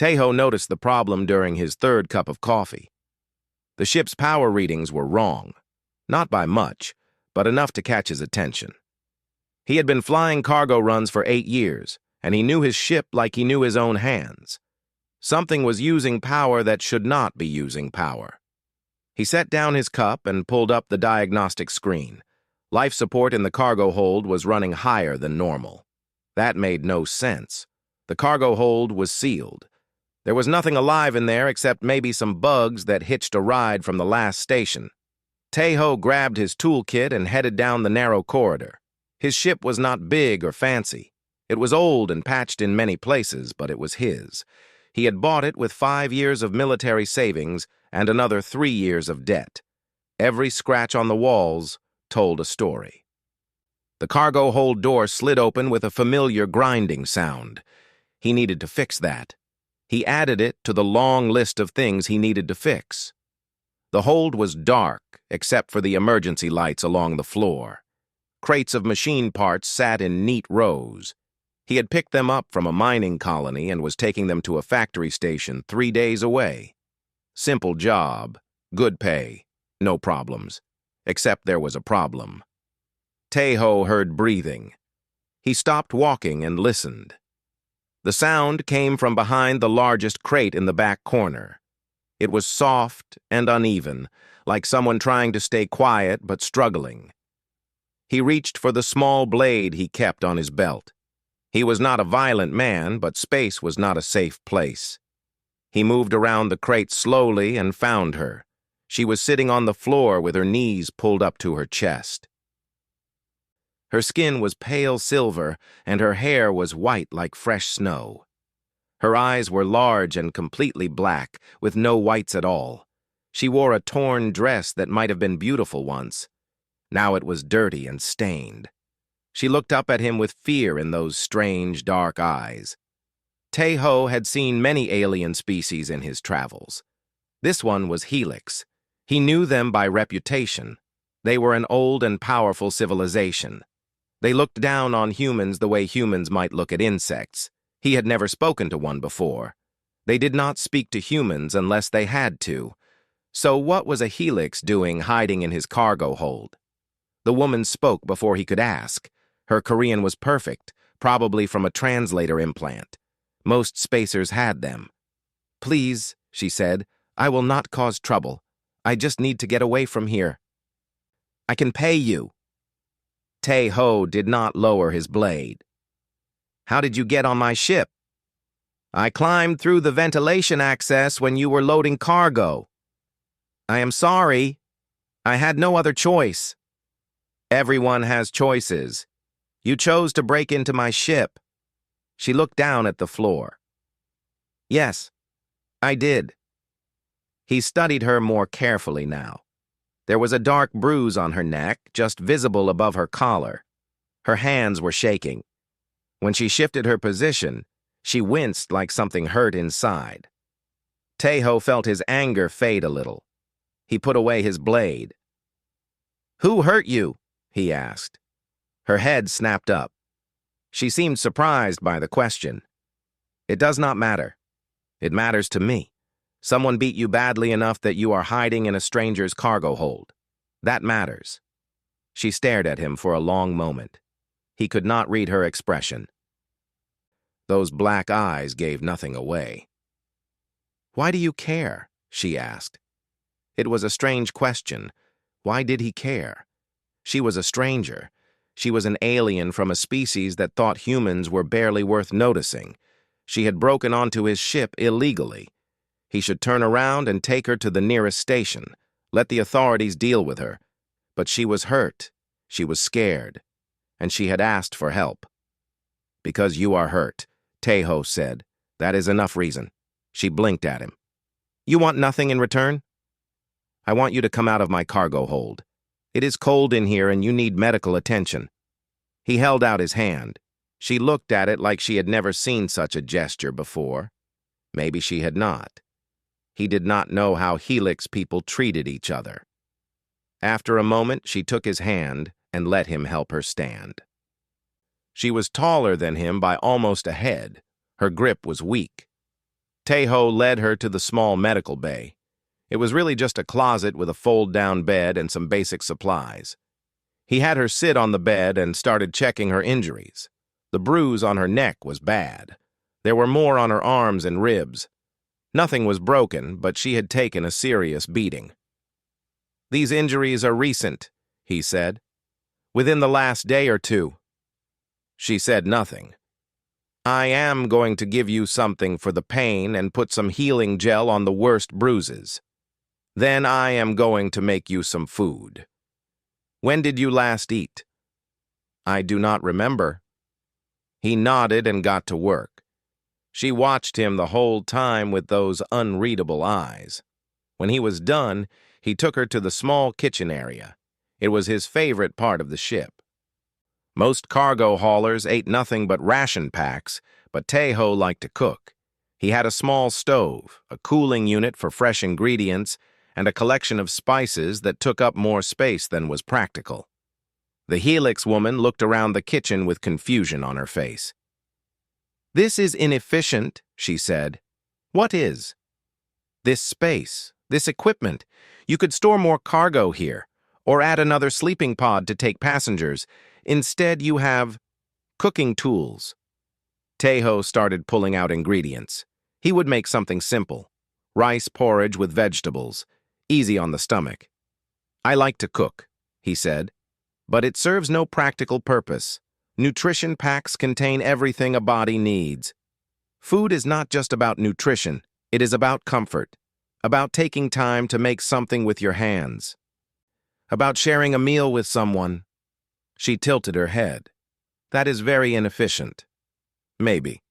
Tejo noticed the problem during his third cup of coffee. The ship's power readings were wrong. Not by much, but enough to catch his attention. He had been flying cargo runs for 8 years, and he knew his ship like he knew his own hands. Something was using power that should not be using power. He set down his cup and pulled up the diagnostic screen. Life support in the cargo hold was running higher than normal. That made no sense. The cargo hold was sealed. There was nothing alive in there except maybe some bugs that hitched a ride from the last station. Tejo grabbed his toolkit and headed down the narrow corridor. His ship was not big or fancy. It was old and patched in many places, but it was his. He had bought it with 5 years of military savings and another 3 years of debt. Every scratch on the walls told a story. The cargo hold door slid open with a familiar grinding sound. He needed to fix that. He added it to the long list of things he needed to fix. The hold was dark, except for the emergency lights along the floor. Crates of machine parts sat in neat rows. He had picked them up from a mining colony and was taking them to a factory station 3 days away. Simple job, good pay, no problems. Except there was a problem. Tejo heard breathing. He stopped walking and listened. The sound came from behind the largest crate in the back corner. It was soft and uneven, like someone trying to stay quiet but struggling. He reached for the small blade he kept on his belt. He was not a violent man, but space was not a safe place. He moved around the crate slowly and found her. She was sitting on the floor with her knees pulled up to her chest. Her skin was pale silver, and her hair was white like fresh snow. Her eyes were large and completely black, with no whites at all. She wore a torn dress that might have been beautiful once. Now it was dirty and stained. She looked up at him with fear in those strange, dark eyes. Tejo had seen many alien species in his travels. This one was Helix. He knew them by reputation. They were an old and powerful civilization. They looked down on humans the way humans might look at insects. He had never spoken to one before. They did not speak to humans unless they had to. So what was a Helix doing hiding in his cargo hold? The woman spoke before he could ask. Her Korean was perfect, probably from a translator implant. Most spacers had them. "Please," she said, "I will not cause trouble. I just need to get away from here. I can pay you." Tejo did not lower his blade. "How did you get on my ship?" "I climbed through the ventilation access when you were loading cargo." "I am sorry. I had no other choice." "Everyone has choices. You chose to break into my ship." She looked down at the floor. "Yes, I did." He studied her more carefully now. There was a dark bruise on her neck, just visible above her collar. Her hands were shaking. When she shifted her position, she winced like something hurt inside. Tejo felt his anger fade a little. He put away his blade. "Who hurt you?" he asked. Her head snapped up. She seemed surprised by the question. "It does not matter. It matters to me. Someone beat you badly enough that you are hiding in a stranger's cargo hold. That matters." She stared at him for a long moment. He could not read her expression. Those black eyes gave nothing away. "Why do you care?" she asked. It was a strange question. Why did he care? She was a stranger. She was an alien from a species that thought humans were barely worth noticing. She had broken onto his ship illegally. He should turn around and take her to the nearest station. Let the authorities deal with her. But she was hurt. She was scared. And she had asked for help. "Because you are hurt," Tejo said. "That is enough reason." She blinked at him. "You want nothing in return?" "I want you to come out of my cargo hold. It is cold in here and you need medical attention." He held out his hand. She looked at it like she had never seen such a gesture before. Maybe she had not. He did not know how Helix people treated each other. After a moment, she took his hand and let him help her stand. She was taller than him by almost a head. Her grip was weak. Tejo led her to the small medical bay. It was really just a closet with a fold-down bed and some basic supplies. He had her sit on the bed and started checking her injuries. The bruise on her neck was bad. There were more on her arms and ribs. Nothing was broken, but she had taken a serious beating. "These injuries are recent," he said. "Within the last day or two." She said nothing. "I am going to give you something for the pain and put some healing gel on the worst bruises. Then I am going to make you some food. When did you last eat?" "I do not remember." He nodded and got to work. She watched him the whole time with those unreadable eyes. When he was done, he took her to the small kitchen area. It was his favorite part of the ship. Most cargo haulers ate nothing but ration packs, but Tejo liked to cook. He had a small stove, a cooling unit for fresh ingredients, and a collection of spices that took up more space than was practical. The Helix woman looked around the kitchen with confusion on her face. "This is inefficient," she said. "What is?" "This space, this equipment. You could store more cargo here, or add another sleeping pod to take passengers. Instead, you have cooking tools." Tejo started pulling out ingredients. He would make something simple. Rice porridge with vegetables, easy on the stomach. "I like to cook," he said, "but it serves no practical purpose. Nutrition packs contain everything a body needs. Food is not just about nutrition, it is about comfort, about taking time to make something with your hands, about sharing a meal with someone." She tilted her head. "That is very inefficient." "Maybe."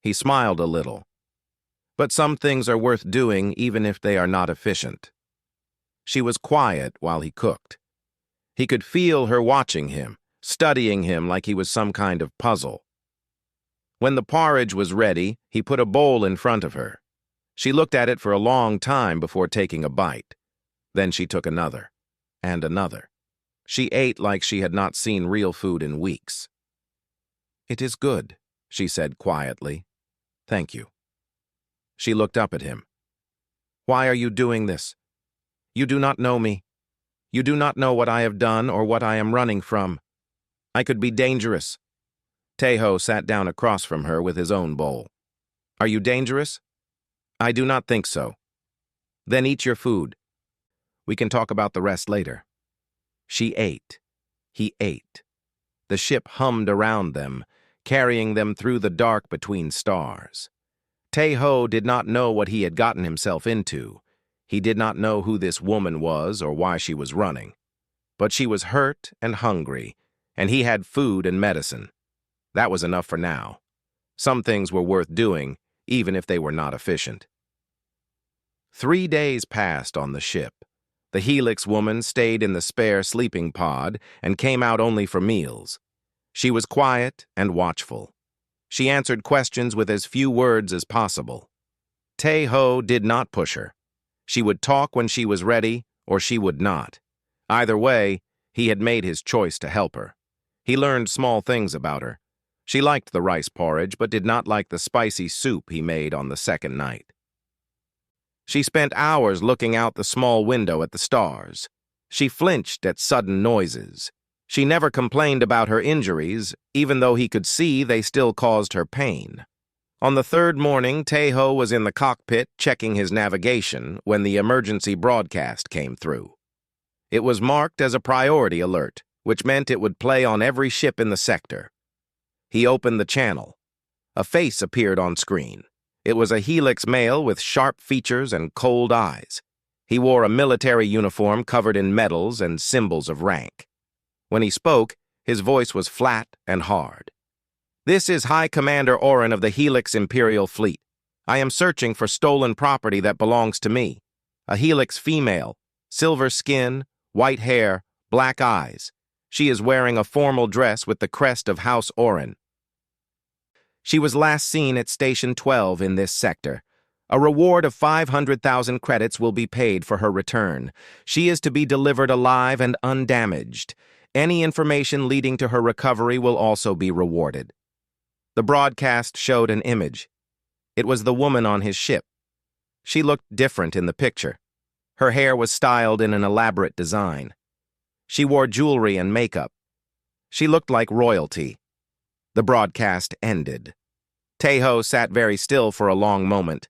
He smiled a little. "But some things are worth doing even if they are not efficient." She was quiet while he cooked. He could feel her watching him, studying him like he was some kind of puzzle. When the porridge was ready, he put a bowl in front of her. She looked at it for a long time before taking a bite. Then she took another, and another. She ate like she had not seen real food in weeks. "It is good," she said quietly. "Thank you." She looked up at him. "Why are you doing this? You do not know me. You do not know what I have done or what I am running from. I could be dangerous." Tejo sat down across from her with his own bowl. "Are you dangerous?" "I do not think so." "Then eat your food. We can talk about the rest later." She ate. He ate. The ship hummed around them, carrying them through the dark between stars. Tejo did not know what he had gotten himself into. He did not know who this woman was or why she was running. But she was hurt and hungry, and he had food and medicine. That was enough for now. Some things were worth doing, even if they were not efficient. 3 days passed on the ship. The Helix woman stayed in the spare sleeping pod and came out only for meals. She was quiet and watchful. She answered questions with as few words as possible. Tejo did not push her. She would talk when she was ready, or she would not. Either way, he had made his choice to help her. He learned small things about her. She liked the rice porridge, but did not like the spicy soup he made on the second night. She spent hours looking out the small window at the stars. She flinched at sudden noises. She never complained about her injuries, even though he could see they still caused her pain. On the third morning, Tejo was in the cockpit checking his navigation when the emergency broadcast came through. It was marked as a priority alert, which meant it would play on every ship in the sector. He opened the channel. A face appeared on screen. It was a Helix male with sharp features and cold eyes. He wore a military uniform covered in medals and symbols of rank. When he spoke, his voice was flat and hard. "This is High Commander Oren of the Helix Imperial Fleet. I am searching for stolen property that belongs to me. A Helix female, silver skin, white hair, black eyes. She is wearing a formal dress with the crest of House Oren. She was last seen at Station 12 in this sector. A reward of 500,000 credits will be paid for her return. She is to be delivered alive and undamaged. Any information leading to her recovery will also be rewarded." The broadcast showed an image. It was the woman on his ship. She looked different in the picture. Her hair was styled in an elaborate design. She wore jewelry and makeup. She looked like royalty. The broadcast ended. Tejo sat very still for a long moment.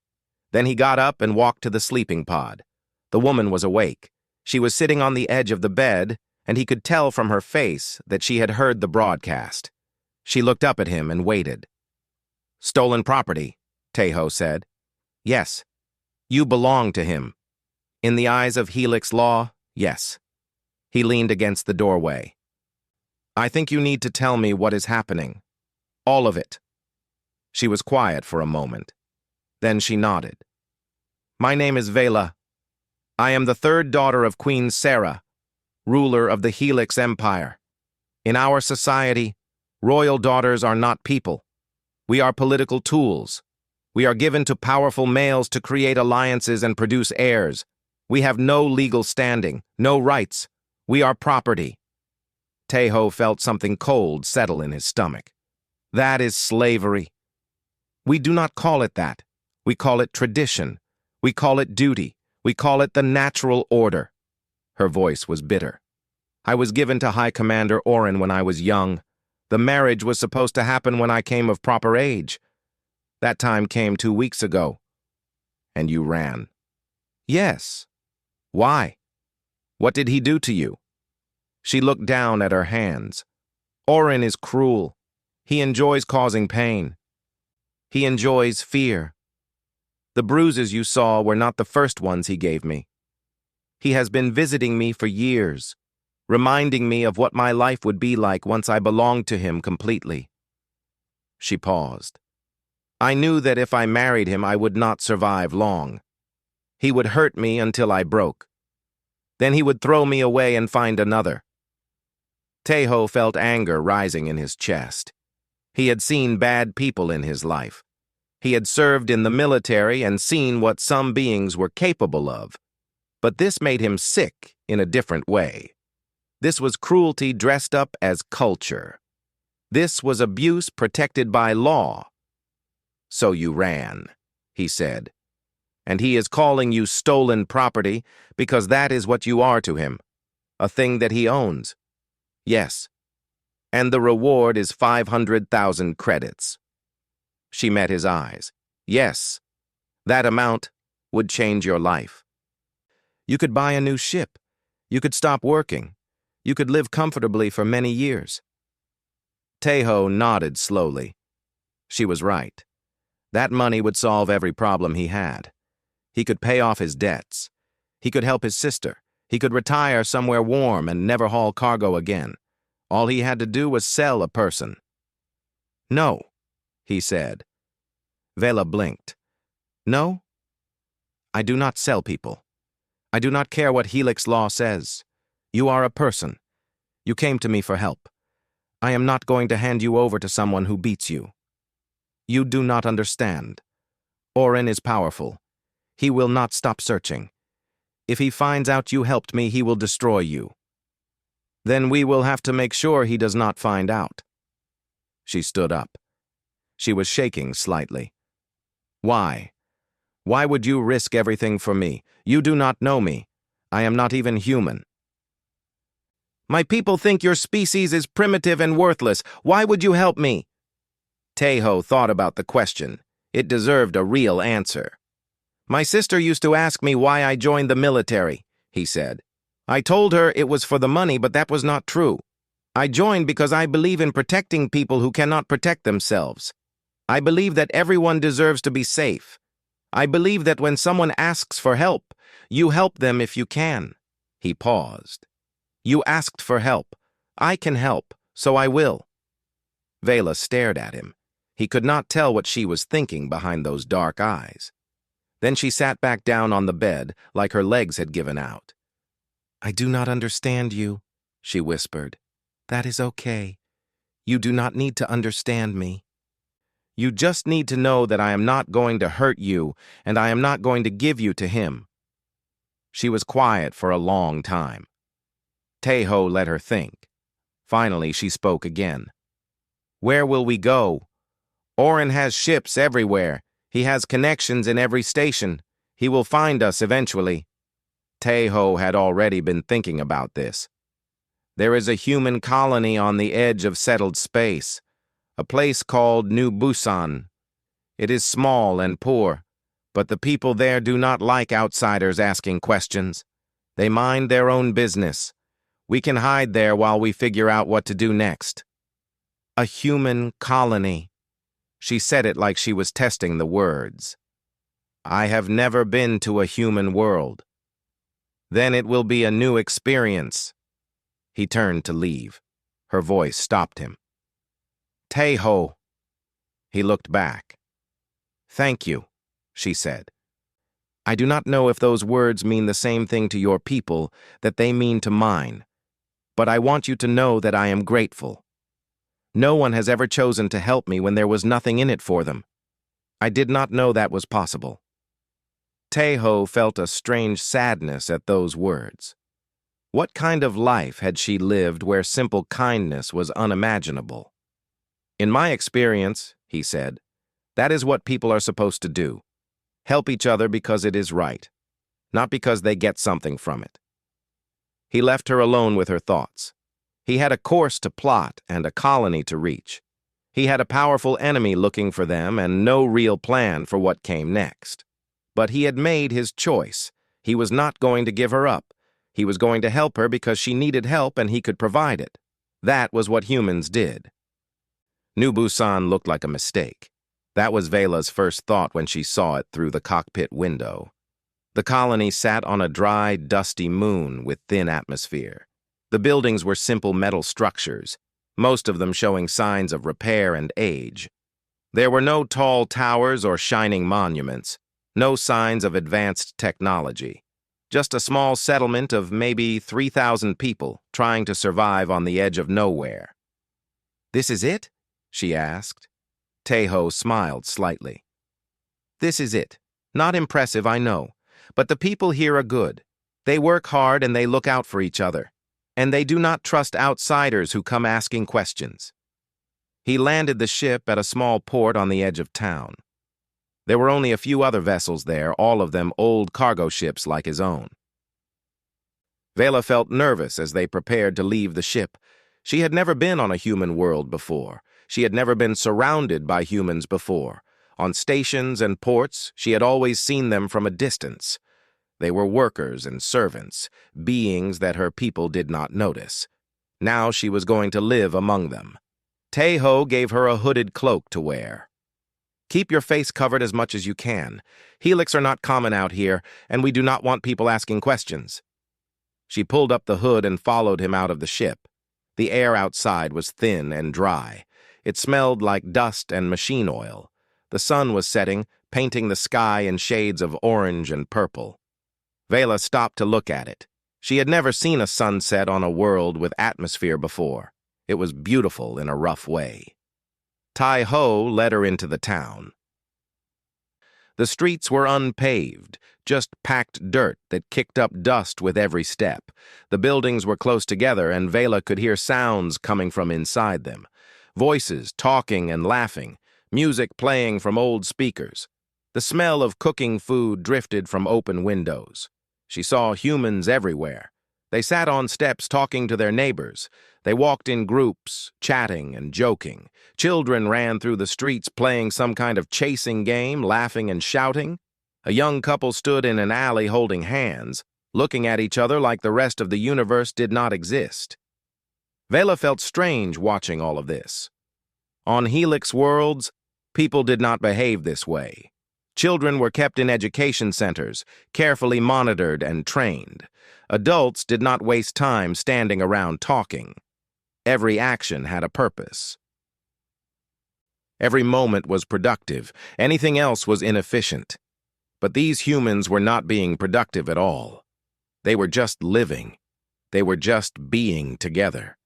Then he got up and walked to the sleeping pod. The woman was awake. She was sitting on the edge of the bed, and he could tell from her face that she had heard the broadcast. She looked up at him and waited. "Stolen property," Tejo said. "Yes. You belong to him. In the eyes of Helix law, yes." He leaned against the doorway. "I think you need to tell me what is happening. All of it." She was quiet for a moment. Then she nodded. "My name is Vela. I am the third daughter of Queen Sarah, ruler of the Helix Empire. In our society, royal daughters are not people. We are political tools. We are given to powerful males to create alliances and produce heirs. We have no legal standing, no rights. We are property." Tejo felt something cold settle in his stomach. "That is slavery." "We do not call it that. We call it tradition. We call it duty. We call it the natural order." Her voice was bitter. "I was given to High Commander Orin when I was young. The marriage was supposed to happen when I came of proper age. That time came 2 weeks ago." "And you ran?" "Yes." "Why? What did he do to you?" She looked down at her hands. "Orin is cruel. He enjoys causing pain. He enjoys fear. The bruises you saw were not the first ones he gave me. He has been visiting me for years, reminding me of what my life would be like once I belonged to him completely." She paused. "I knew that if I married him, I would not survive long. He would hurt me until I broke. Then he would throw me away and find another." Tejo felt anger rising in his chest. He had seen bad people in his life. He had served in the military and seen what some beings were capable of. But this made him sick in a different way. This was cruelty dressed up as culture. This was abuse protected by law. "So you ran," he said. "And he is calling you stolen property because that is what you are to him, a thing that he owns." "Yes. And the reward is 500,000 credits." She met his eyes. "Yes. That amount would change your life. You could buy a new ship. You could stop working. You could live comfortably for many years." Tejo nodded slowly. She was right. That money would solve every problem he had. He could pay off his debts. He could help his sister. He could retire somewhere warm and never haul cargo again. All he had to do was sell a person. "No," he said. Vela blinked. "No? I do not sell people. I do not care what Helix law says. You are a person. You came to me for help. I am not going to hand you over to someone who beats you. You do not understand. Orin is powerful. He will not stop searching. If he finds out you helped me, he will destroy you. Then we will have to make sure he does not find out." She stood up. She was shaking slightly. "Why? Why would you risk everything for me? You do not know me. I am not even human." "My people think your species is primitive and worthless. Why would you help me?" Tejo thought about the question. It deserved a real answer. "My sister used to ask me why I joined the military," he said. "I told her it was for the money, but that was not true. I joined because I believe in protecting people who cannot protect themselves. I believe that everyone deserves to be safe. I believe that when someone asks for help, you help them if you can." He paused. "You asked for help. I can help, so I will." Vela stared at him. He could not tell what she was thinking behind those dark eyes. Then she sat back down on the bed, like her legs had given out. "I do not understand you," she whispered. "That is okay. You do not need to understand me. You just need to know that I am not going to hurt you, and I am not going to give you to him." She was quiet for a long time. Tejo let her think. Finally, she spoke again. "Where will we go? Orin has ships everywhere. He has connections in every station. He will find us eventually. Taeho had already been thinking about this. There is a human colony on the edge of settled space, a place called New Busan. It is small and poor, but the people there do not like outsiders asking questions. They mind their own business. We can hide there while we figure out what to do next. A human colony. She said it like she was testing the words. I have never been to a human world. Then it will be a new experience. He turned to leave. Her voice stopped him. Taeho. He looked back. Thank you, she said. I do not know if those words mean the same thing to your people that they mean to mine, but I want you to know that I am grateful. No one has ever chosen to help me when there was nothing in it for them. I did not know that was possible. Taeho felt a strange sadness at those words. What kind of life had she lived where simple kindness was unimaginable? In my experience, he said, that is what people are supposed to do. Help each other because it is right, not because they get something from it. He left her alone with her thoughts. He had a course to plot and a colony to reach. He had a powerful enemy looking for them and no real plan for what came next. But he had made his choice. He was not going to give her up. He was going to help her because she needed help and he could provide it. That was what humans did. New Busan looked like a mistake. That was Vela's first thought when she saw it through the cockpit window. The colony sat on a dry, dusty moon with thin atmosphere. The buildings were simple metal structures, most of them showing signs of repair and age. There were no tall towers or shining monuments, no signs of advanced technology. Just a small settlement of maybe 3,000 people trying to survive on the edge of nowhere. This is it? She asked. Taeho smiled slightly. This is it. Not impressive, I know, but the people here are good. They work hard and they look out for each other, and they do not trust outsiders who come asking questions. He landed the ship at a small port on the edge of town. There were only a few other vessels there, all of them old cargo ships like his own. Vela felt nervous as they prepared to leave the ship. She had never been on a human world before. She had never been surrounded by humans before. On stations and ports, she had always seen them from a distance. They were workers and servants, beings that her people did not notice. Now she was going to live among them. Taeho gave her a hooded cloak to wear. Keep your face covered as much as you can. Helix are not common out here, and we do not want people asking questions. She pulled up the hood and followed him out of the ship. The air outside was thin and dry. It smelled like dust and machine oil. The sun was setting, painting the sky in shades of orange and purple. Vela stopped to look at it. She had never seen a sunset on a world with atmosphere before. It was beautiful in a rough way. Taeho led her into the town. The streets were unpaved, just packed dirt that kicked up dust with every step. The buildings were close together, and Vela could hear sounds coming from inside them. Voices talking and laughing, music playing from old speakers. The smell of cooking food drifted from open windows. She saw humans everywhere. They sat on steps talking to their neighbors. They walked in groups, chatting and joking. Children ran through the streets playing some kind of chasing game, laughing and shouting. A young couple stood in an alley holding hands, looking at each other like the rest of the universe did not exist. Vela felt strange watching all of this. On Helix worlds, people did not behave this way. Children were kept in education centers, carefully monitored and trained. Adults did not waste time standing around talking. Every action had a purpose. Every moment was productive. Anything else was inefficient. But these humans were not being productive at all. They were just living. They were just being together.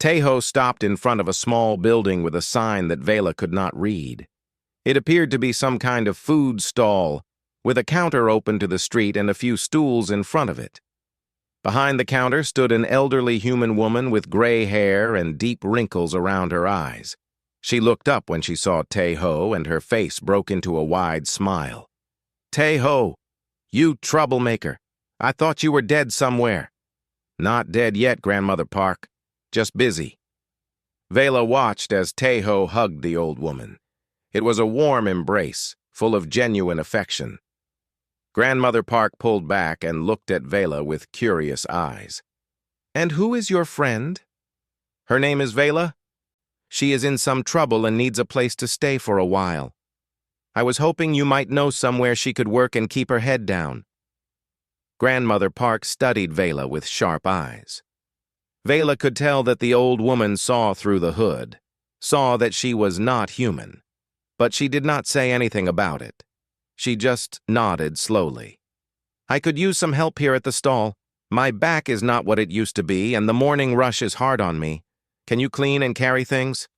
Taeho stopped in front of a small building with a sign that Vela could not read. It appeared to be some kind of food stall, with a counter open to the street and a few stools in front of it. Behind the counter stood an elderly human woman with gray hair and deep wrinkles around her eyes. She looked up when she saw Tae-ho, and her face broke into a wide smile. "Tae-ho, you troublemaker. I thought you were dead somewhere." "Not dead yet, Grandmother Park. Just busy." Vela watched as Tae-ho hugged the old woman. It was a warm embrace, full of genuine affection. Grandmother Park pulled back and looked at Vela with curious eyes. "And who is your friend?" "Her name is Vela. She is in some trouble and needs a place to stay for a while. I was hoping you might know somewhere she could work and keep her head down." Grandmother Park studied Vela with sharp eyes. Vela could tell that the old woman saw through the hood, saw that she was not human. But she did not say anything about it. She just nodded slowly. "I could use some help here at the stall. My back is not what it used to be, and the morning rush is hard on me. Can you clean and carry things?"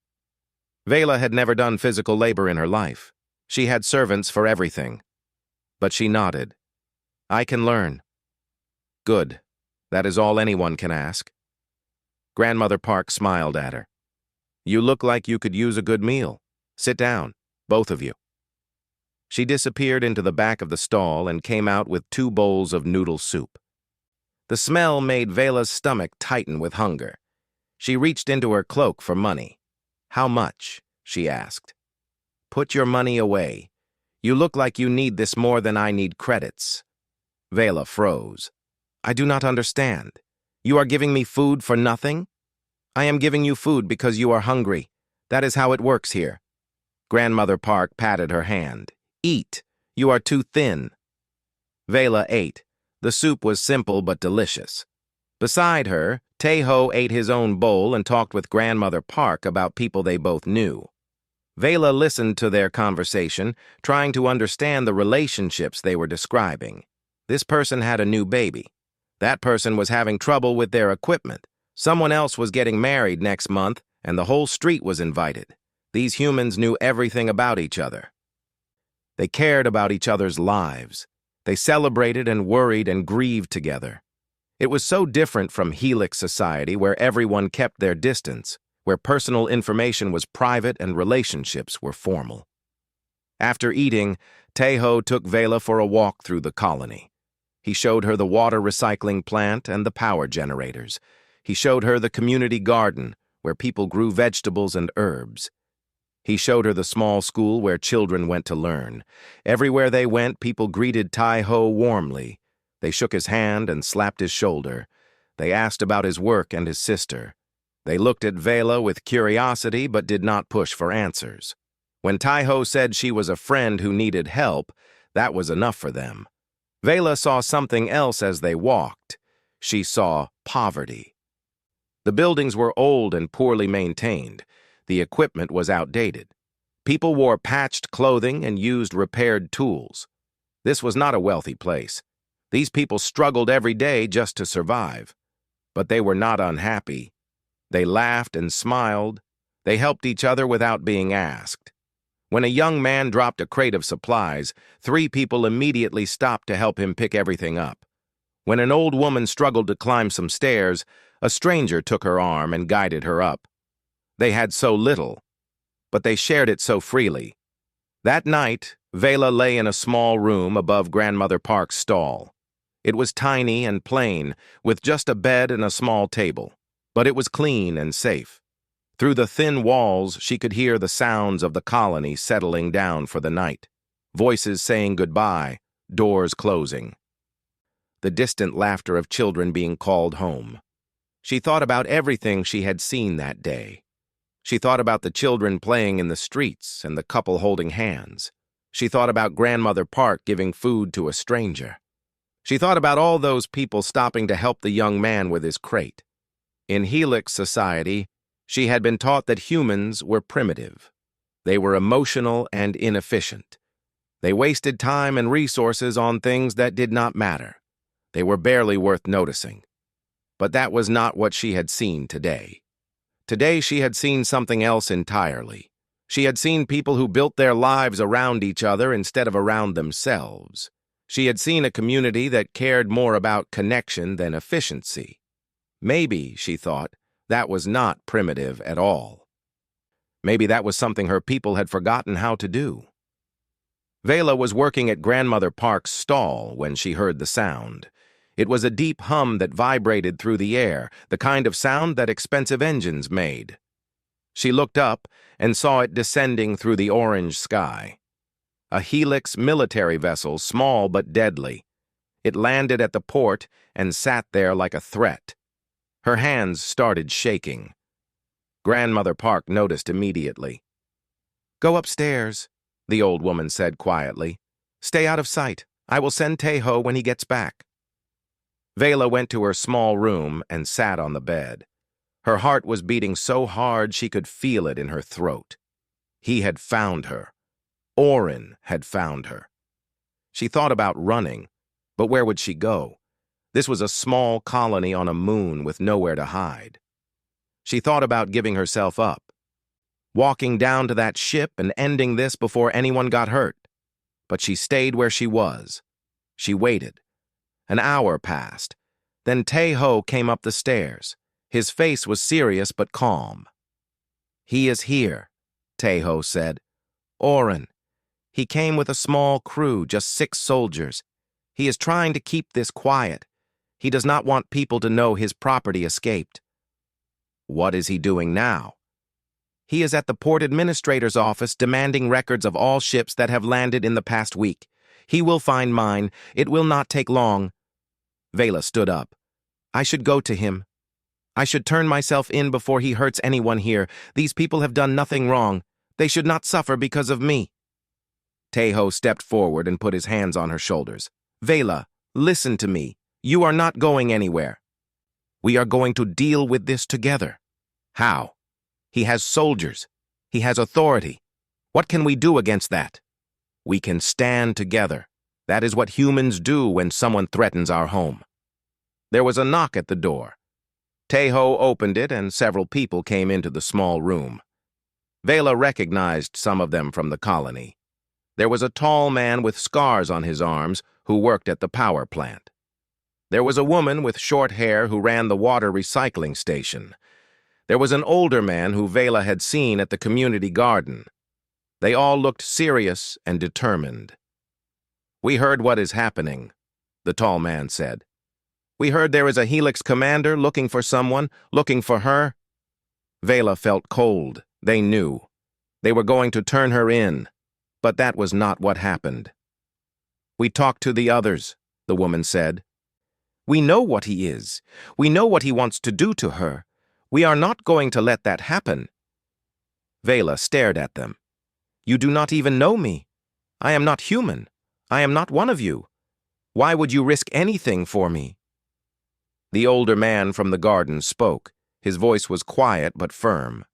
Vela had never done physical labor in her life. She had servants for everything. But she nodded. "I can learn." "Good. That is all anyone can ask." Grandmother Park smiled at her. "You look like you could use a good meal. Sit down, both of you." She disappeared into the back of the stall and came out with 2 bowls of noodle soup. The smell made Vela's stomach tighten with hunger. She reached into her cloak for money. "How much?" she asked. "Put your money away. You look like you need this more than I need credits." Vela froze. "I do not understand. You are giving me food for nothing?" "I am giving you food because you are hungry. That is how it works here." Grandmother Park patted her hand. "Eat. You are too thin." Vela ate. The soup was simple but delicious. Beside her, Tae-ho ate his own bowl and talked with Grandmother Park about people they both knew. Vela listened to their conversation, trying to understand the relationships they were describing. This person had a new baby. That person was having trouble with their equipment. Someone else was getting married next month, and the whole street was invited. These humans knew everything about each other. They cared about each other's lives. They celebrated and worried and grieved together. It was so different from Helix society, where everyone kept their distance, where personal information was private and relationships were formal. After eating, Tae-ho took Vela for a walk through the colony. He showed her the water recycling plant and the power generators. He showed her the community garden, where people grew vegetables and herbs. He showed her the small school where children went to learn. Everywhere they went, people greeted Tae-ho warmly. They shook his hand and slapped his shoulder. They asked about his work and his sister. They looked at Vela with curiosity but did not push for answers. When Tae-ho said she was a friend who needed help, that was enough for them. Vela saw something else as they walked. She saw poverty. The buildings were old and poorly maintained. The equipment was outdated. People wore patched clothing and used repaired tools. This was not a wealthy place. These people struggled every day just to survive. But they were not unhappy. They laughed and smiled. They helped each other without being asked. When a young man dropped a crate of supplies, 3 people immediately stopped to help him pick everything up. When an old woman struggled to climb some stairs, a stranger took her arm and guided her up. They had so little, but they shared it so freely. That night, Vela lay in a small room above Grandmother Park's stall. It was tiny and plain, with just a bed and a small table, but it was clean and safe. Through the thin walls, she could hear the sounds of the colony settling down for the night, voices saying goodbye, doors closing. The distant laughter of children being called home. She thought about everything she had seen that day. She thought about the children playing in the streets and the couple holding hands. She thought about Grandmother Park giving food to a stranger. She thought about all those people stopping to help the young man with his crate. In Helix society, she had been taught that humans were primitive. They were emotional and inefficient. They wasted time and resources on things that did not matter. They were barely worth noticing. But that was not what she had seen today. Today she had seen something else entirely. She had seen people who built their lives around each other instead of around themselves. She had seen a community that cared more about connection than efficiency. Maybe, she thought, that was not primitive at all. Maybe that was something her people had forgotten how to do. Vela was working at Grandmother Park's stall when she heard the sound. It was a deep hum that vibrated through the air, the kind of sound that expensive engines made. She looked up and saw it descending through the orange sky. A Helix military vessel, small but deadly. It landed at the port and sat there like a threat. Her hands started shaking. Grandmother Park noticed immediately. "Go upstairs," the old woman said quietly. "Stay out of sight. I will send Tejo when he gets back." Vela went to her small room and sat on the bed. Her heart was beating so hard she could feel it in her throat. He had found her. Orin had found her. She thought about running, but where would she go? This was a small colony on a moon with nowhere to hide. She thought about giving herself up, walking down to that ship and ending this before anyone got hurt. But she stayed where she was. She waited. An hour passed. Then Tejo came up the stairs. His face was serious but calm. "He is here," Tejo said. "Orin. He came with a small crew, just 6 soldiers. He is trying to keep this quiet. He does not want people to know his property escaped." "What is he doing now?" "He is at the port administrator's office demanding records of all ships that have landed in the past week. He will find mine. It will not take long." Vela stood up. "I should go to him. I should turn myself in before he hurts anyone here. These people have done nothing wrong. They should not suffer because of me." Tejo stepped forward and put his hands on her shoulders. "Vela, listen to me. You are not going anywhere. We are going to deal with this together." "How?" "He has soldiers. He has authority. What can we do against that?" "We can stand together. That is what humans do when someone threatens our home." There was a knock at the door. Tejo opened it and several people came into the small room. Vela recognized some of them from the colony. There was a tall man with scars on his arms who worked at the power plant. There was a woman with short hair who ran the water recycling station. There was an older man who Vela had seen at the community garden. They all looked serious and determined. "We heard what is happening," the tall man said. "We heard there is a Helix commander looking for someone, looking for her." Vela felt cold. They knew. They were going to turn her in, but that was not what happened. "We talked to the others," the woman said. "We know what he is. We know what he wants to do to her. We are not going to let that happen." Vela stared at them. "You do not even know me. I am not human. I am not one of you. Why would you risk anything for me?" The older man from the garden spoke. His voice was quiet but firm.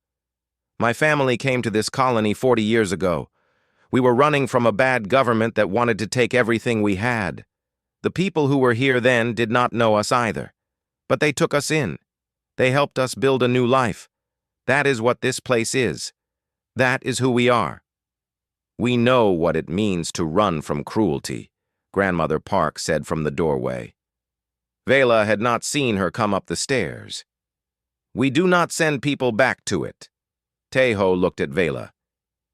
"My family came to this colony 40 years ago. We were running from a bad government that wanted to take everything we had. The people who were here then did not know us either. But they took us in. They helped us build a new life. That is what this place is. That is who we are. We know what it means to run from cruelty," Grandmother Park said from the doorway. Vela had not seen her come up the stairs. "We do not send people back to it." Tejo looked at Vela.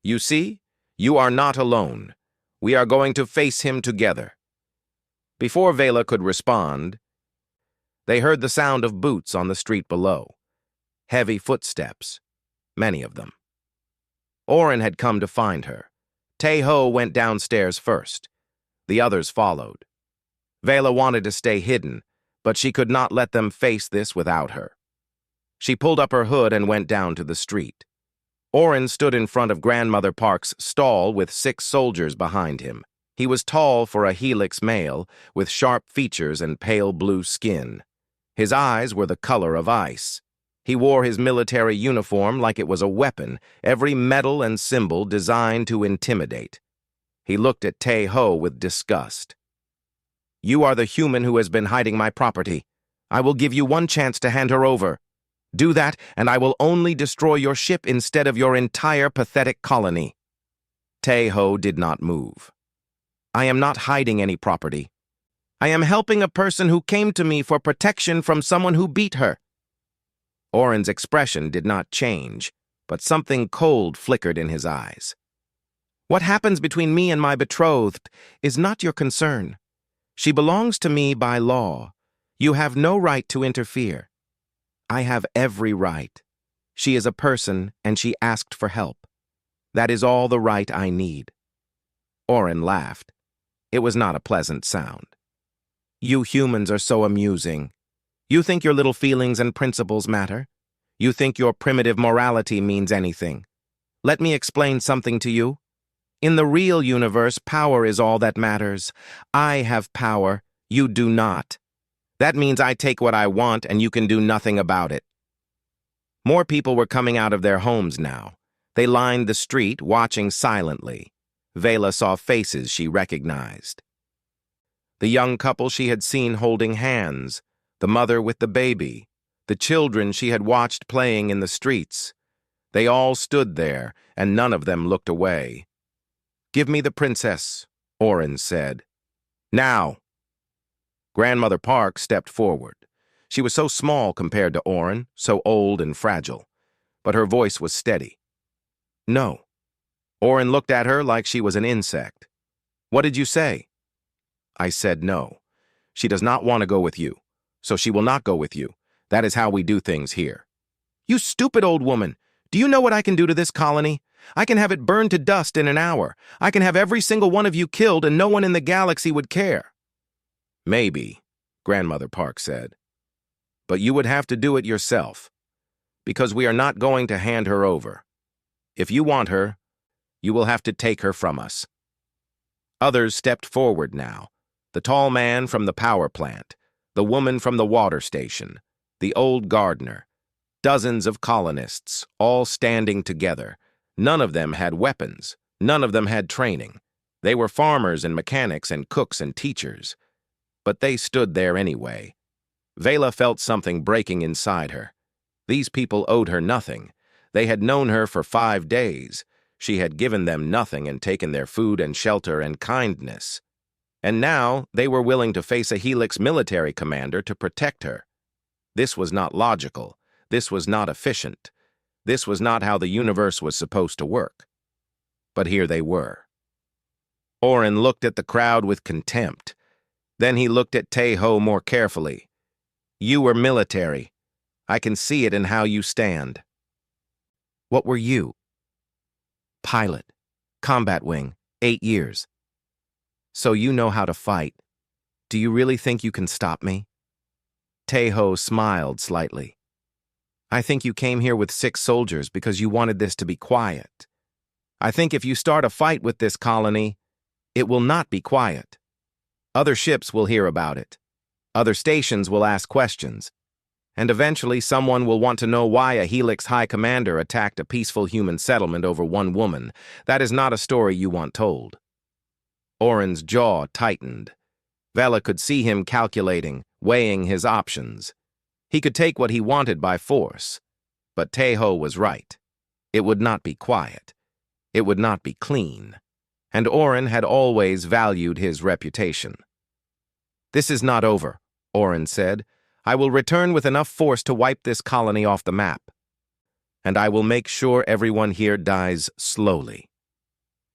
"You see, you are not alone. We are going to face him together." Before Vela could respond, they heard the sound of boots on the street below. Heavy footsteps, many of them. Orin had come to find her. Tejo went downstairs first. The others followed. Vela wanted to stay hidden, but she could not let them face this without her. She pulled up her hood and went down to the street. Orin stood in front of Grandmother Park's stall with 6 soldiers behind him. He was tall for a Helix male, with sharp features and pale blue skin. His eyes were the color of ice. He wore his military uniform like it was a weapon, every medal and symbol designed to intimidate. He looked at Tejo with disgust. "You are the human who has been hiding my property. I will give you one chance to hand her over. Do that, and I will only destroy your ship instead of your entire pathetic colony." Tejo did not move. "I am not hiding any property. I am helping a person who came to me for protection from someone who beat her." Orin's expression did not change. but something cold flickered in his eyes. "What happens between me and my betrothed is not your concern. She belongs to me by law. You have no right to interfere." "I have every right. She is a person, and she asked for help. That is all the right I need." Oren laughed. It was not a pleasant sound. "You humans are so amusing. You think your little feelings and principles matter? You think your primitive morality means anything? Let me explain something to you. In the real universe, power is all that matters. I have power, you do not. That means I take what I want and you can do nothing about it." More people were coming out of their homes now. They lined the street, watching silently. Vela saw faces she recognized. The young couple she had seen holding hands, the mother with the baby, the children she had watched playing in the streets. They all stood there, and none of them looked away. "Give me the princess," Oren said. "Now." Grandmother Park stepped forward. She was so small compared to Oren, so old and fragile, but her voice was steady. "No." Oren looked at her like she was an insect. "What did you say?" "I said no. She does not want to go with you, so she will not go with you. That is how we do things here." "You stupid old woman! Do you know what I can do to this colony? I can have it burned to dust in an hour. I can have every single one of you killed and no one in the galaxy would care." "Maybe," Grandmother Park said. "But you would have to do it yourself, because we are not going to hand her over. If you want her, you will have to take her from us." Others stepped forward now. The tall man from the power plant, the woman from the water station, the old gardener, dozens of colonists, all standing together. None of them had weapons. None of them had training. They were farmers and mechanics and cooks and teachers. But they stood there anyway. Vela felt something breaking inside her. These people owed her nothing. They had known her for 5 days. She had given them nothing and taken their food and shelter and kindness. And now they were willing to face a Helix military commander to protect her. This was not logical. This was not efficient. This was not how the universe was supposed to work. But here they were. Oren looked at the crowd with contempt. Then he looked at Tejo more carefully. "You were military. I can see it in how you stand." "What were you?" "Pilot. Combat wing. 8 years. So you know how to fight. Do you really think you can stop me?" Tejo smiled slightly. "I think you came here with 6 soldiers because you wanted this to be quiet. I think if you start a fight with this colony, it will not be quiet. Other ships will hear about it. Other stations will ask questions. And eventually someone will want to know why a Helix High Commander attacked a peaceful human settlement over one woman. That is not a story you want told." Oren's jaw tightened. Vela could see him calculating, weighing his options. He could take what he wanted by force. But Tejo was right. It would not be quiet. It would not be clean. And Oren had always valued his reputation. "This is not over," Oren said. "I will return with enough force to wipe this colony off the map. And I will make sure everyone here dies slowly."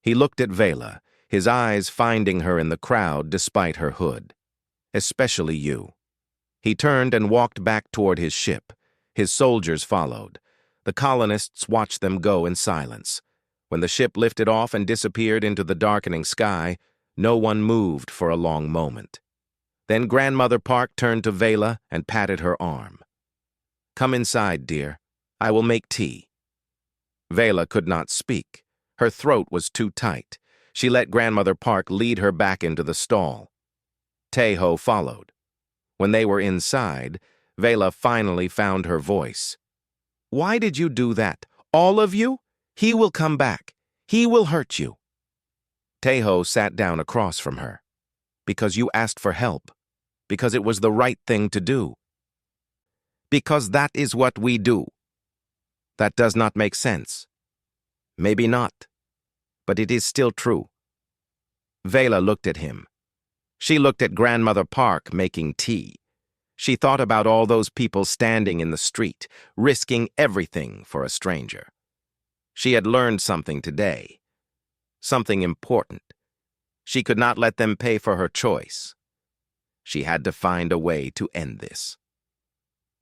He looked at Vela, his eyes finding her in the crowd despite her hood. "Especially you." He turned and walked back toward his ship. His soldiers followed. The colonists watched them go in silence. When the ship lifted off and disappeared into the darkening sky, no one moved for a long moment. Then Grandmother Park turned to Vela and patted her arm. "Come inside, dear. I will make tea." Vela could not speak. Her throat was too tight. She let Grandmother Park lead her back into the stall. Tejo followed. When they were inside, Vela finally found her voice. "Why did you do that? All of you? He will come back. He will hurt you." Tejo sat down across from her. "Because you asked for help. Because it was the right thing to do." "Because that is what we do." "That does not make sense." "Maybe not. But it is still true." Vela looked at him. She looked at Grandmother Park making tea. She thought about all those people standing in the street, risking everything for a stranger. She had learned something today. Something important. She could not let them pay for her choice. She had to find a way to end this.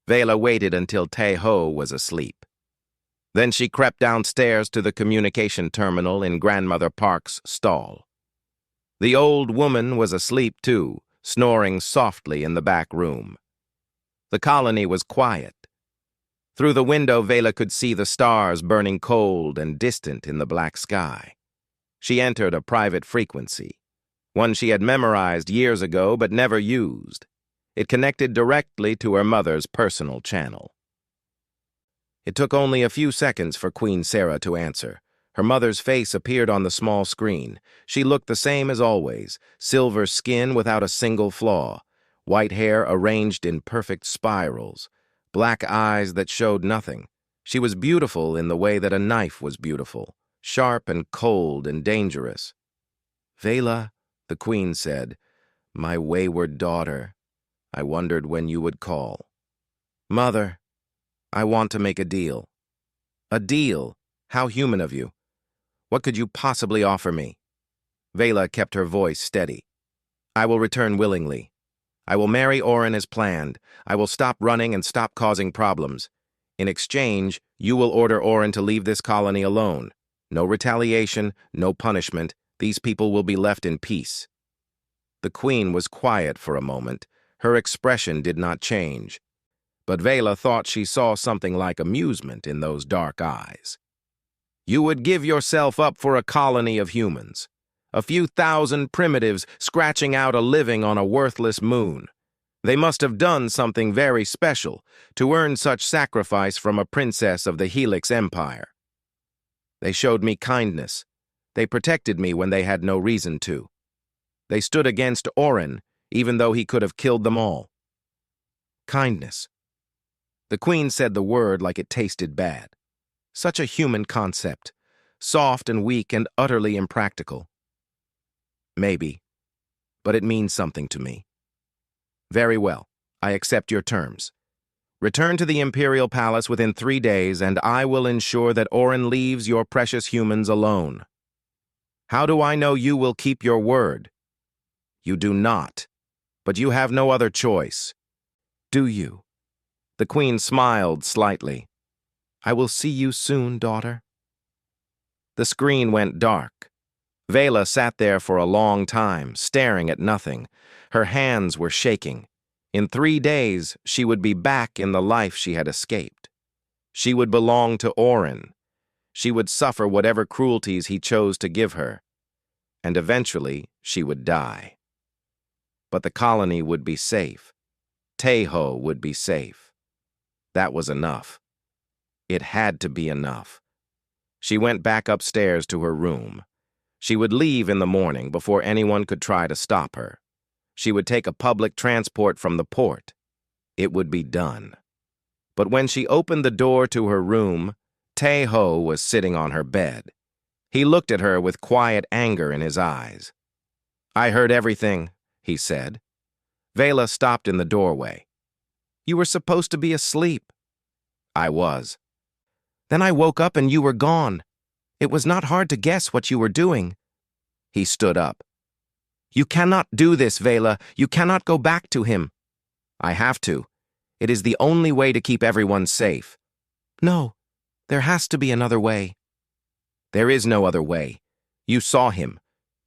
Vela waited until Tae-ho was asleep. Then she crept downstairs to the communication terminal in Grandmother Park's stall. The old woman was asleep too, snoring softly in the back room. The colony was quiet. Through the window, Vela could see the stars burning cold and distant in the black sky. She entered a private frequency, one she had memorized years ago but never used. It connected directly to her mother's personal channel. It took only a few seconds for Queen Sarah to answer. Her mother's face appeared on the small screen. She looked the same as always, silver skin without a single flaw, white hair arranged in perfect spirals, black eyes that showed nothing. She was beautiful in the way that a knife was beautiful, sharp and cold and dangerous. "Vela," the queen said, "my wayward daughter, I wondered when you would call." "Mother, I want to make a deal." "A deal? How human of you. What could you possibly offer me?" Vela kept her voice steady. "I will return willingly. I will marry Oren as planned. I will stop running and stop causing problems. In exchange, you will order Oren to leave this colony alone. No retaliation, no punishment. These people will be left in peace." The queen was quiet for a moment. Her expression did not change. But Vela thought she saw something like amusement in those dark eyes. "You would give yourself up for a colony of humans. A few thousand primitives scratching out a living on a worthless moon. They must have done something very special to earn such sacrifice from a princess of the Helix Empire. They showed me kindness. They protected me when they had no reason to. They stood against Oren, even though he could have killed them all." Kindness. The queen said the word like it tasted bad. Such a human concept, soft and weak and utterly impractical. "Maybe, but it means something to me." "Very well, I accept your terms. Return to the Imperial Palace within 3 days, and I will ensure that Oren leaves your precious humans alone." "How do I know you will keep your word?" "You do not, but you have no other choice." "Do you?" The queen smiled slightly. "I will see you soon, daughter." The screen went dark. Vela sat there for a long time, staring at nothing. Her hands were shaking. In 3 days, she would be back in the life she had escaped. She would belong to Oren. She would suffer whatever cruelties he chose to give her. And eventually, she would die. But the colony would be safe. Tae-ho would be safe. That was enough. It had to be enough. She went back upstairs to her room. She would leave in the morning before anyone could try to stop her. She would take a public transport from the port. It would be done. But when she opened the door to her room, Tae-ho was sitting on her bed. He looked at her with quiet anger in his eyes. "I heard everything," he said. Vela stopped in the doorway. "You were supposed to be asleep." "I was." "Then I woke up and you were gone. It was not hard to guess what you were doing." He stood up. "You cannot do this, Vela. You cannot go back to him." "I have to. It is the only way to keep everyone safe." "No, there has to be another way." "There is no other way. You saw him.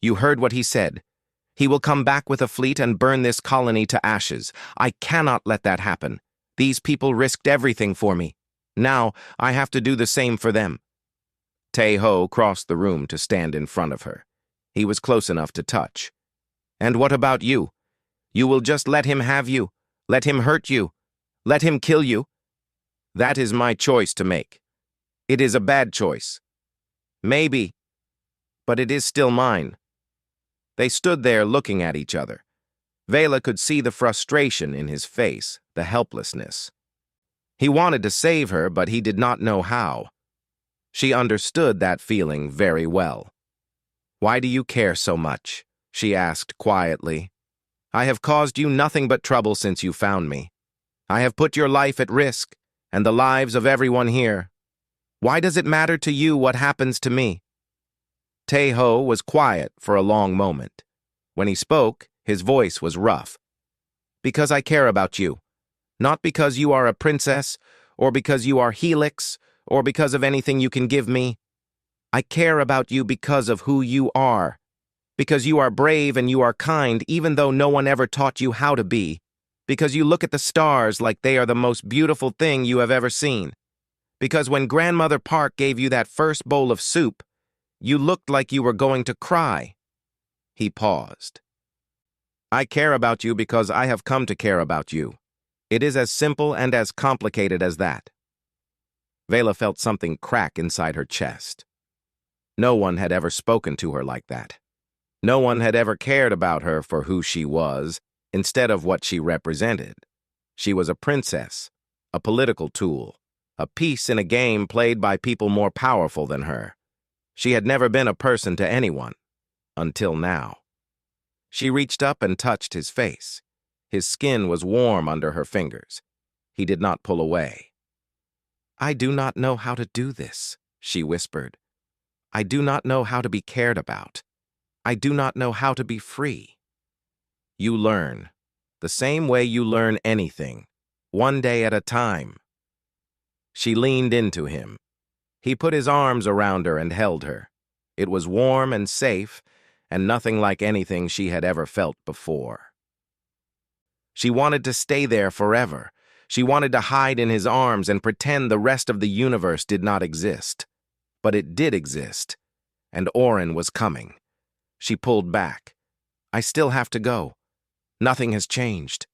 You heard what he said. He will come back with a fleet and burn this colony to ashes. I cannot let that happen. These people risked everything for me. Now I have to do the same for them." Tae-ho crossed the room to stand in front of her. He was close enough to touch. "And what about you? You will just let him have you, let him hurt you, let him kill you? That is my choice to make. It is a bad choice. Maybe, but it is still mine." They stood there looking at each other. Vela could see the frustration in his face, the helplessness. He wanted to save her, but he did not know how. She understood that feeling very well. "Why do you care so much?" she asked quietly. "I have caused you nothing but trouble since you found me. I have put your life at risk, and the lives of everyone here." Why does it matter to you what happens to me? Tae-ho was quiet for a long moment. When he spoke, his voice was rough. Because I care about you. Not because you are a princess, or because you are Helix, or because of anything you can give me. I care about you because of who you are. Because you are brave and you are kind even though no one ever taught you how to be. Because you look at the stars like they are the most beautiful thing you have ever seen. Because when Grandmother Park gave you that first bowl of soup, you looked like you were going to cry. He paused. I care about you because I have come to care about you. It is as simple and as complicated as that. Vela felt something crack inside her chest. No one had ever spoken to her like that. No one had ever cared about her for who she was, instead of what she represented. She was a princess, a political tool, a piece in a game played by people more powerful than her. She had never been a person to anyone, until now. She reached up and touched his face. His skin was warm under her fingers. He did not pull away. I do not know how to do this, she whispered. I do not know how to be cared about. I do not know how to be free. You learn, the same way you learn anything, one day at a time. She leaned into him. He put his arms around her and held her. It was warm and safe, and nothing like anything she had ever felt before. She wanted to stay there forever. She wanted to hide in his arms and pretend the rest of the universe did not exist. But it did exist, and Oren was coming. She pulled back. I still have to go. Nothing has changed.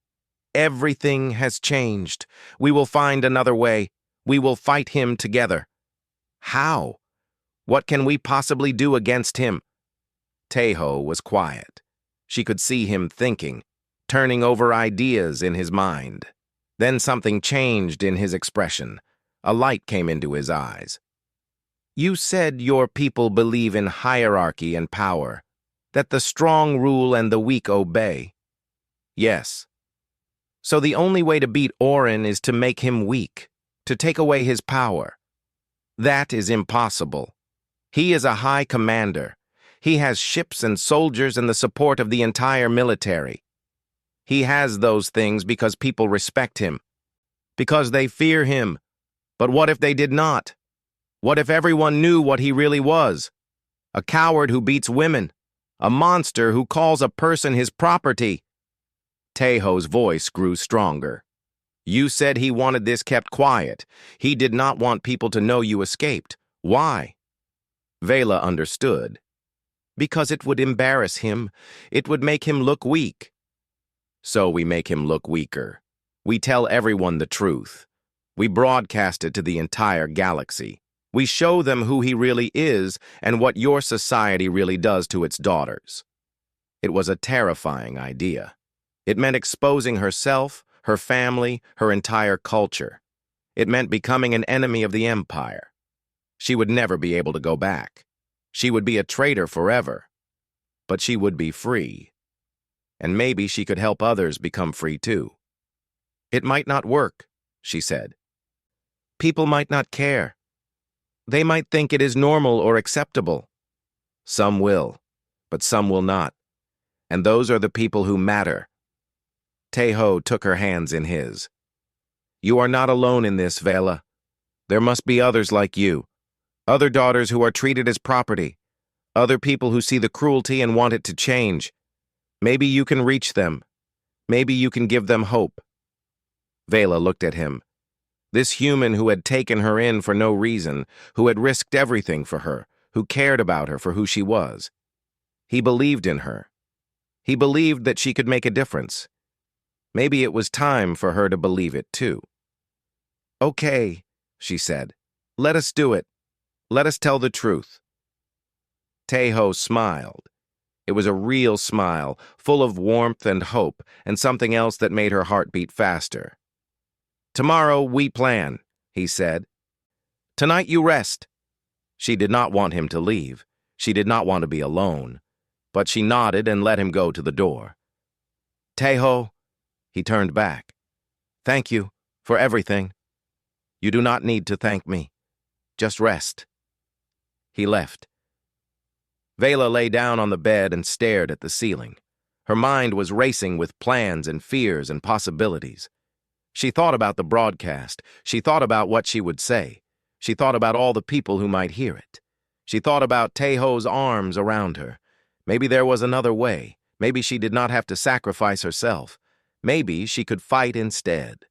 Everything has changed. We will find another way. We will fight him together. How? What can we possibly do against him? Tae-ho was quiet. She could see him thinking, turning over ideas in his mind. Then something changed in his expression. A light came into his eyes. You said your people believe in hierarchy and power, that the strong rule and the weak obey. Yes. So the only way to beat Oren is to make him weak, to take away his power. That is impossible. He is a high commander. He has ships and soldiers and the support of the entire military. He has those things because people respect him, because they fear him. But what if they did not? What if everyone knew what he really was? A coward who beats women, a monster who calls a person his property. Tae-ho's voice grew stronger. You said he wanted this kept quiet. He did not want people to know you escaped. Why? Vela understood. Because it would embarrass him. It would make him look weak. So we make him look weaker. We tell everyone the truth. We broadcast it to the entire galaxy. We show them who he really is and what your society really does to its daughters. It was a terrifying idea. It meant exposing herself, her family, her entire culture. It meant becoming an enemy of the Empire. She would never be able to go back. She would be a traitor forever. But she would be free. And maybe she could help others become free too. It might not work, she said. People might not care. They might think it is normal or acceptable. Some will, but some will not. And those are the people who matter. Tae-ho took her hands in his. You are not alone in this, Vela. There must be others like you. Other daughters who are treated as property. Other people who see the cruelty and want it to change. Maybe you can reach them. Maybe you can give them hope. Vela looked at him. This human who had taken her in for no reason, who had risked everything for her, who cared about her for who she was. He believed in her. He believed that she could make a difference. Maybe it was time for her to believe it too. Okay, she said. Let us do it. Let us tell the truth. Tae-ho smiled. It was a real smile, full of warmth and hope, and something else that made her heart beat faster. Tomorrow we plan, he said. Tonight you rest. She did not want him to leave. She did not want to be alone. But she nodded and let him go to the door. Tae-ho, he turned back. Thank you for everything. You do not need to thank me. Just rest." He left. Vela lay down on the bed and stared at the ceiling. Her mind was racing with plans and fears and possibilities. She thought about the broadcast. She thought about what she would say. She thought about all the people who might hear it. She thought about Taeho's arms around her. Maybe there was another way. Maybe she did not have to sacrifice herself. Maybe she could fight instead.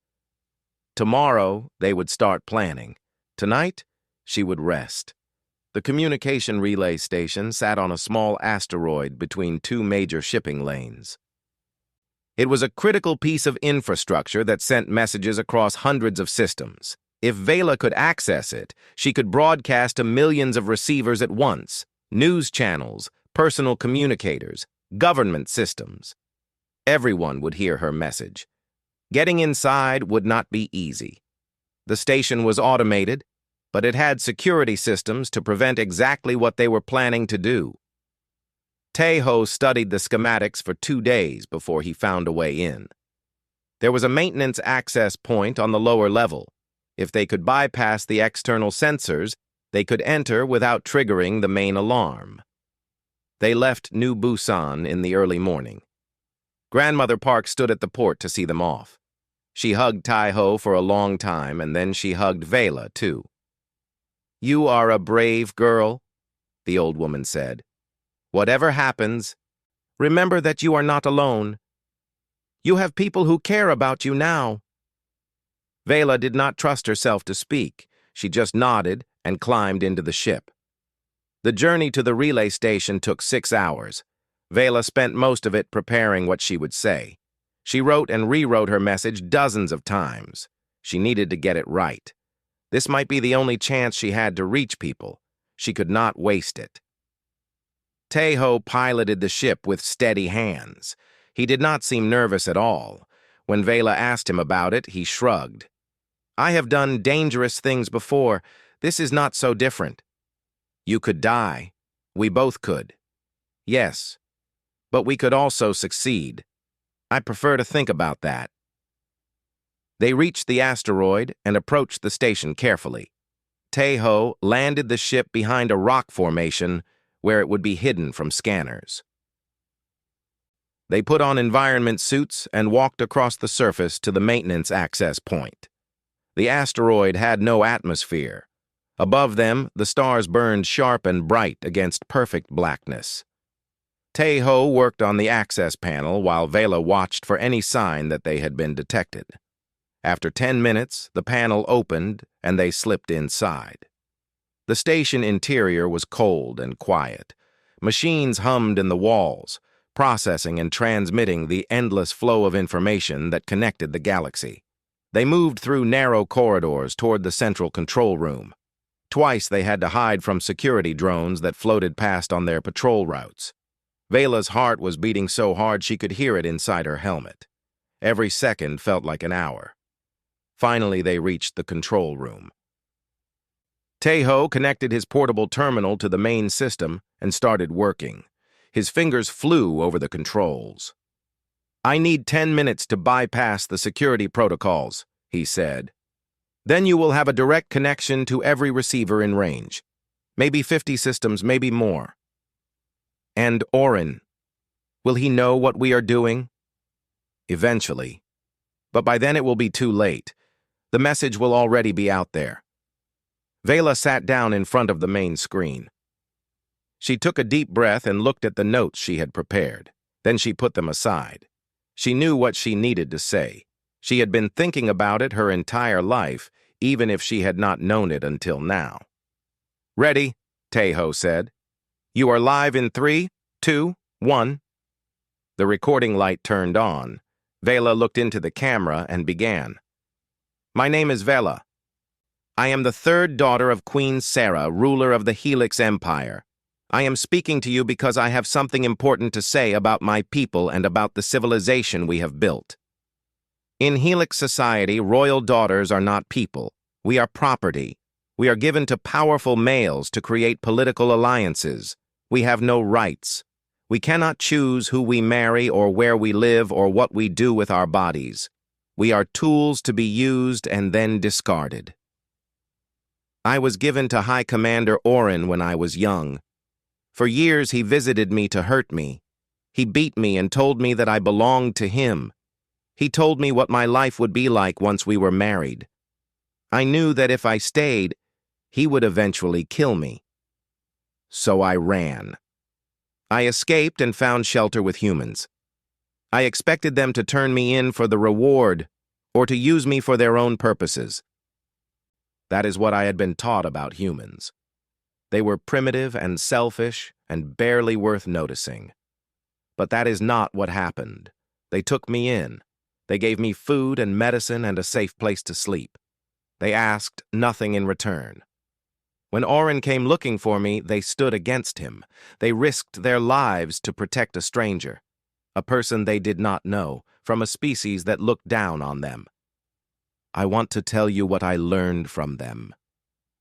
Tomorrow, they would start planning. Tonight, she would rest. The communication relay station sat on a small asteroid between two major shipping lanes. It was a critical piece of infrastructure that sent messages across hundreds of systems. If Vela could access it, she could broadcast to millions of receivers at once: news channels, personal communicators, government systems. Everyone would hear her message. Getting inside would not be easy. The station was automated, but it had security systems to prevent exactly what they were planning to do. Taeho studied the schematics for 2 days before he found a way in. There was a maintenance access point on the lower level. If they could bypass the external sensors, they could enter without triggering the main alarm. They left New Busan in the early morning. Grandmother Park stood at the port to see them off. She hugged Taeho for a long time, and then she hugged Vela, too. "You are a brave girl," the old woman said. "Whatever happens, remember that you are not alone. You have people who care about you now." Vela did not trust herself to speak. She just nodded and climbed into the ship. The journey to the relay station took 6 hours. Vela spent most of it preparing what she would say. She wrote and rewrote her message dozens of times. She needed to get it right. This might be the only chance she had to reach people. She could not waste it. Taeho piloted the ship with steady hands. He did not seem nervous at all. When Vela asked him about it, he shrugged. "I have done dangerous things before. This is not so different. You could die. We both could. Yes, but we could also succeed. I prefer to think about that." They reached the asteroid and approached the station carefully. Taeho landed the ship behind a rock formation where it would be hidden from scanners. They put on environment suits and walked across the surface to the maintenance access point. The asteroid had no atmosphere. Above them, the stars burned sharp and bright against perfect blackness. Taeho worked on the access panel while Vela watched for any sign that they had been detected. After 10 minutes, the panel opened and they slipped inside. The station interior was cold and quiet. Machines hummed in the walls, processing and transmitting the endless flow of information that connected the galaxy. They moved through narrow corridors toward the central control room. Twice they had to hide from security drones that floated past on their patrol routes. Vela's heart was beating so hard she could hear it inside her helmet. Every second felt like an hour. Finally, they reached the control room. Taeho connected his portable terminal to the main system and started working. His fingers flew over the controls. "I need 10 minutes to bypass the security protocols," he said. "Then you will have a direct connection to every receiver in range. Maybe 50 systems, maybe more. And Orin, will he know what we are doing?" "Eventually. But by then it will be too late. The message will already be out there." Vela sat down in front of the main screen. She took a deep breath and looked at the notes she had prepared. Then she put them aside. She knew what she needed to say. She had been thinking about it her entire life, even if she had not known it until now. "Ready," Taeho said. "You are live in 3, 2, 1. The recording light turned on. Vela looked into the camera and began. "My name is Vela. I am the third daughter of Queen Sarah, ruler of the Helix Empire. I am speaking to you because I have something important to say about my people and about the civilization we have built. In Helix society, royal daughters are not people. We are property. We are given to powerful males to create political alliances. We have no rights. We cannot choose who we marry or where we live or what we do with our bodies. We are tools to be used and then discarded." I was given to High Commander Orin when I was young. For years he visited me to hurt me. He beat me and told me that I belonged to him. He told me what my life would be like once we were married. I knew that if I stayed, he would eventually kill me. So I ran. I escaped and found shelter with humans. I expected them to turn me in for the reward or to use me for their own purposes. That is what I had been taught about humans. They were primitive and selfish and barely worth noticing. But that is not what happened. They took me in. They gave me food and medicine and a safe place to sleep. They asked nothing in return. When Orin came looking for me, they stood against him. They risked their lives to protect a stranger, a person they did not know, from a species that looked down on them. I want to tell you what I learned from them.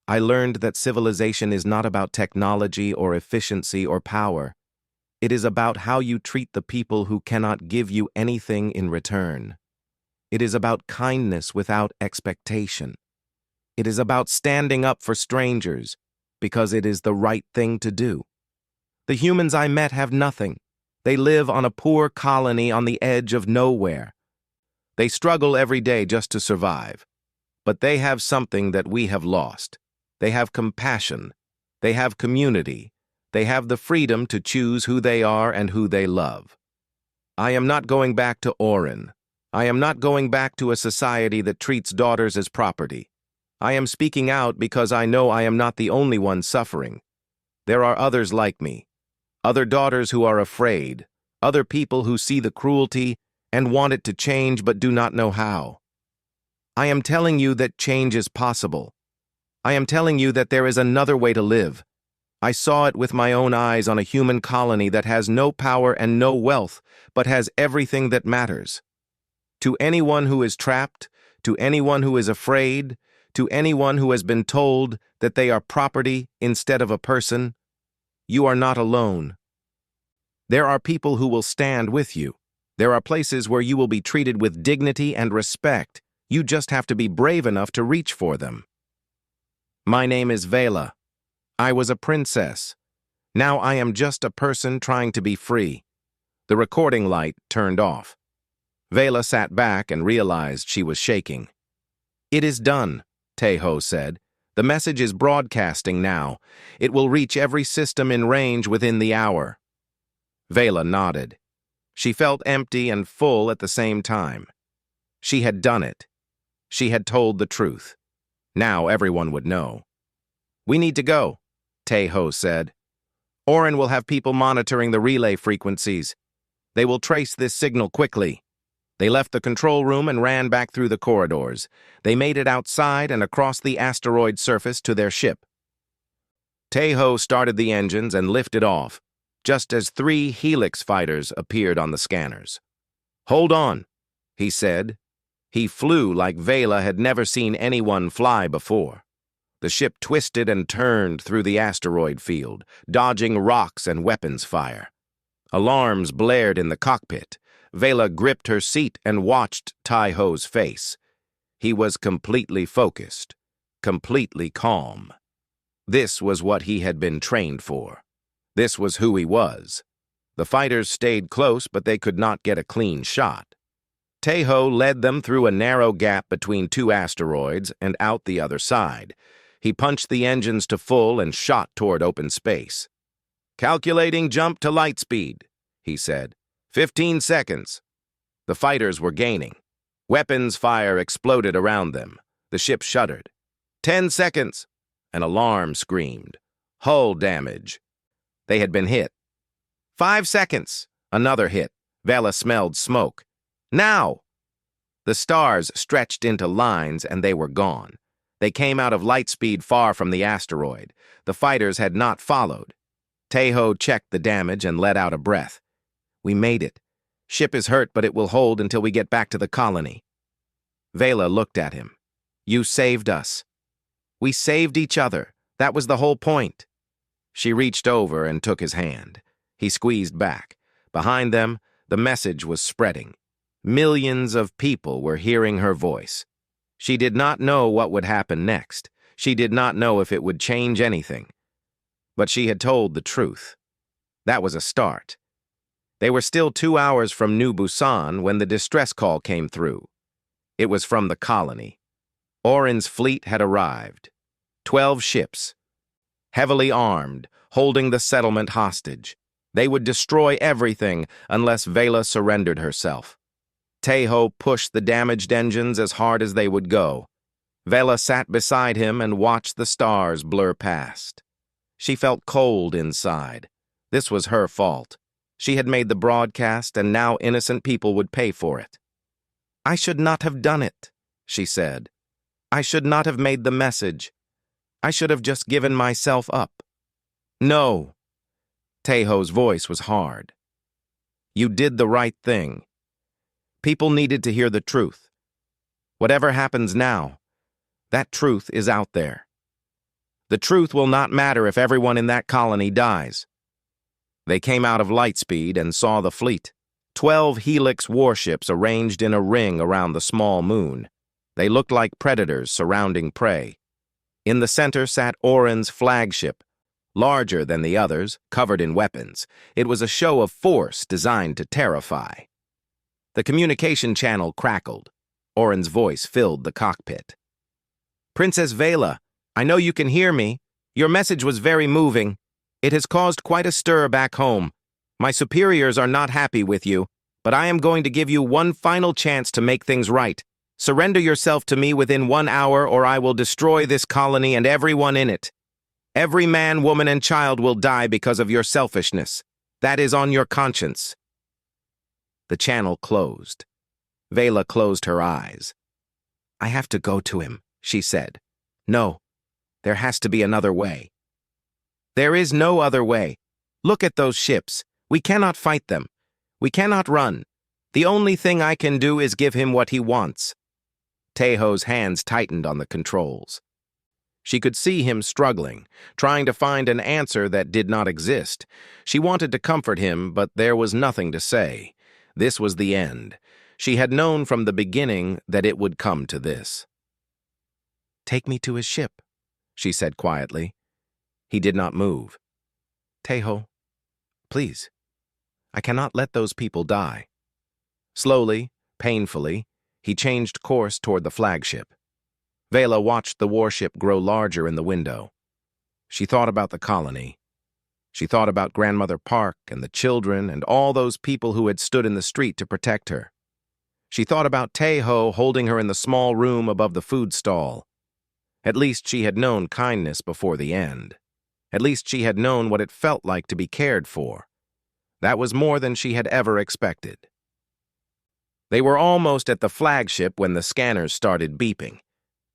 I learned that civilization is not about technology or efficiency or power. It is about how you treat the people who cannot give you anything in return. It is about kindness without expectation. It is about standing up for strangers because it is the right thing to do. The humans I met have nothing. They live on a poor colony on the edge of nowhere. They struggle every day just to survive. But they have something that we have lost. They have compassion. They have community. They have the freedom to choose who they are and who they love. I am not going back to Orin. I am not going back to a society that treats daughters as property. I am speaking out because I know I am not the only one suffering. There are others like me. Other daughters who are afraid. Other people who see the cruelty and want it to change but do not know how. I am telling you that change is possible. I am telling you that there is another way to live. I saw it with my own eyes on a human colony that has no power and no wealth, but has everything that matters. To anyone who is trapped, to anyone who is afraid, to anyone who has been told that they are property instead of a person, you are not alone. There are people who will stand with you. There are places where you will be treated with dignity and respect. You just have to be brave enough to reach for them. My name is Vela. I was a princess. Now I am just a person trying to be free. The recording light turned off. Vela sat back and realized she was shaking. It is done, Tejo said. The message is broadcasting now. It will reach every system in range within the hour. Vela nodded. She felt empty and full at the same time. She had done it. She had told the truth. Now everyone would know. We need to go, Tejo said. Orin will have people monitoring the relay frequencies. They will trace this signal quickly. They left the control room and ran back through the corridors. They made it outside and across the asteroid surface to their ship. Tejo started the engines and lifted off, just as 3 Helix fighters appeared on the scanners. Hold on, he said. He flew like Vela had never seen anyone fly before. The ship twisted and turned through the asteroid field, dodging rocks and weapons fire. Alarms blared in the cockpit. Vela gripped her seat and watched Tejo's face. He was completely focused, completely calm. This was what he had been trained for. This was who he was. The fighters stayed close, but they could not get a clean shot. Tejo led them through a narrow gap between 2 asteroids and out the other side. He punched the engines to full and shot toward open space. Calculating jump to light speed, he said. 15 seconds. The fighters were gaining. Weapons fire exploded around them. The ship shuddered. 10 seconds. An alarm screamed. Hull damage. They had been hit. 5 seconds. Another hit. Vela smelled smoke. Now! The stars stretched into lines and they were gone. They came out of light speed far from the asteroid. The fighters had not followed. Tejo checked the damage and let out a breath. We made it. Ship is hurt, but it will hold until we get back to the colony. Vela looked at him. You saved us. We saved each other. That was the whole point. She reached over and took his hand. He squeezed back. Behind them, the message was spreading. Millions of people were hearing her voice. She did not know what would happen next. She did not know if it would change anything. But she had told the truth. That was a start. They were still 2 hours from New Busan when the distress call came through. It was from the colony. Oren's fleet had arrived. 12 ships, heavily armed, holding the settlement hostage. They would destroy everything unless Vela surrendered herself. Taeho pushed the damaged engines as hard as they would go. Vela sat beside him and watched the stars blur past. She felt cold inside. This was her fault. She had made the broadcast, and now innocent people would pay for it. "I should not have done it," she said. "I should not have made the message. I should have just given myself up." "No." Taeho's voice was hard. "You did the right thing. People needed to hear the truth. Whatever happens now, that truth is out there. The truth will not matter if everyone in that colony dies." They came out of Lightspeed and saw the fleet. 12 Helix warships arranged in a ring around the small moon. They looked like predators surrounding prey. In the center sat Oren's flagship, larger than the others, covered in weapons. It was a show of force designed to terrify. The communication channel crackled. Oren's voice filled the cockpit. "Princess Vela, I know you can hear me. Your message was very moving. It has caused quite a stir back home. My superiors are not happy with you, but I am going to give you one final chance to make things right. Surrender yourself to me within 1 hour, or I will destroy this colony and everyone in it. Every man, woman, and child will die because of your selfishness. That is on your conscience." The channel closed. Vela closed her eyes. "I have to go to him," she said. "No, there has to be another way." "There is no other way. Look at those ships. We cannot fight them. We cannot run. The only thing I can do is give him what he wants." Taeho's hands tightened on the controls. She could see him struggling, trying to find an answer that did not exist. She wanted to comfort him, but there was nothing to say. This was the end. She had known from the beginning that it would come to this. "Take me to his ship," she said quietly. He did not move. "Taeho, please. I cannot let those people die." Slowly, painfully, he changed course toward the flagship. Vela watched the warship grow larger in the window. She thought about the colony. She thought about Grandmother Park and the children and all those people who had stood in the street to protect her. She thought about Taeho holding her in the small room above the food stall. At least she had known kindness before the end. At least she had known what it felt like to be cared for. That was more than she had ever expected. They were almost at the flagship when the scanners started beeping.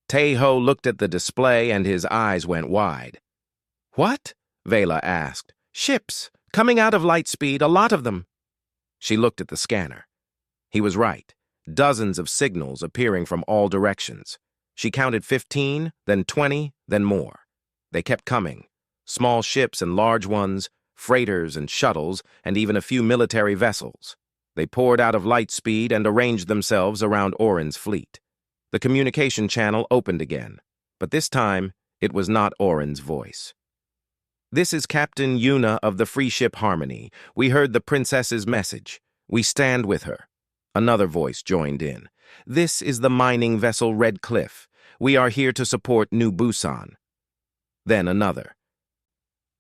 Taeho looked at the display and his eyes went wide. "What?" Vela asked. "Ships, coming out of Lightspeed, a lot of them." She looked at the scanner. He was right. Dozens of signals appearing from all directions. She counted 15, then 20, then more. They kept coming. Small ships and large ones, freighters and shuttles, and even a few military vessels. They poured out of Lightspeed and arranged themselves around Oren's fleet. The communication channel opened again, but this time it was not Oren's voice. "This is Captain Yuna of the free ship Harmony. We heard the princess's message. We stand with her." Another voice joined in. "This is the mining vessel Red Cliff. We are here to support New Busan." Then another.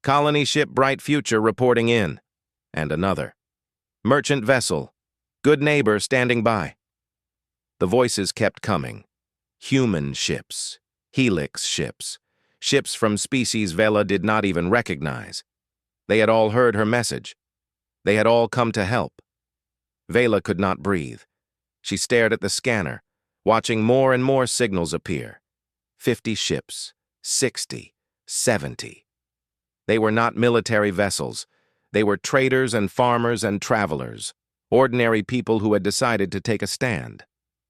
"Colony ship Bright Future reporting in." And another. "Merchant vessel. Good neighbor standing by." The voices kept coming. Human ships. Helix ships. Ships from species Vela did not even recognize. They had all heard her message. They had all come to help. Vela could not breathe. She stared at the scanner, watching more and more signals appear. 50 ships. 60. 70. They were not military vessels. They were traders and farmers and travelers, ordinary people who had decided to take a stand.